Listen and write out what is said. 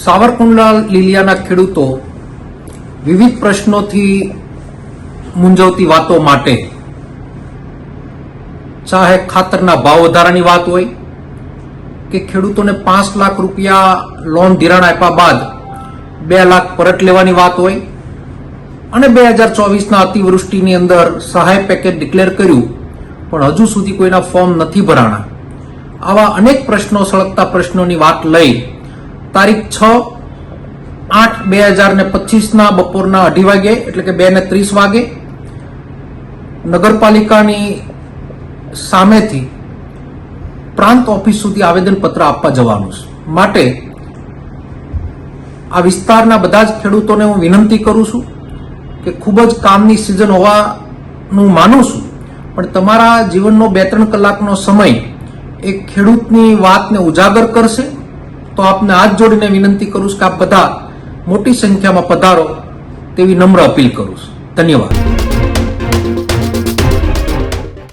સાવરકુંડલા લીલિયાના ખેડૂતો વિવિધ પ્રશ્નોથી મૂંઝવતી વાતો માટે, ચાહે ખાતરના ભાવ વધારાની વાત હોય કે ખેડૂતોને 5 લાખ રૂપિયા લોન ધિરાણ આપ્યા બાદ 2 લાખ પરત લેવાની વાત હોય અને 2024ના અતિવૃષ્ટિની અંદર સહાય પેકેજ ડિક્લેર કર્યું પણ હજુ સુધી કોઈના ફોર્મ નથી ભરાણા, આવા અનેક પ્રશ્નો સળગતા પ્રશ્નોની વાત લઈ તારીખ 6/8/2025ના બપોરના 2:30 વાગે એટલે કે 2:30 વાગે નગરપાલિકાની સામેથી પ્રાંત ઓફિસ સુધી આવેદનપત્ર આપવા જવાનું છે. માટે આ વિસ્તારના બધા જ ખેડૂતોને હું વિનંતી કરું છું કે ખૂબ જ કામની સિઝન હોવાનું માનું છું, પણ તમારા જીવનનો 2-3 કલાકનો સમય એક ખેડૂતની વાતને ઉજાગર કરશે તો આપને હાથ જોડીને વિનંતી કરું છું કે આપ બધા મોટી સંખ્યામાં પધારો તેવી નમ્ર અપીલ કરું છું. ધન્યવાદ.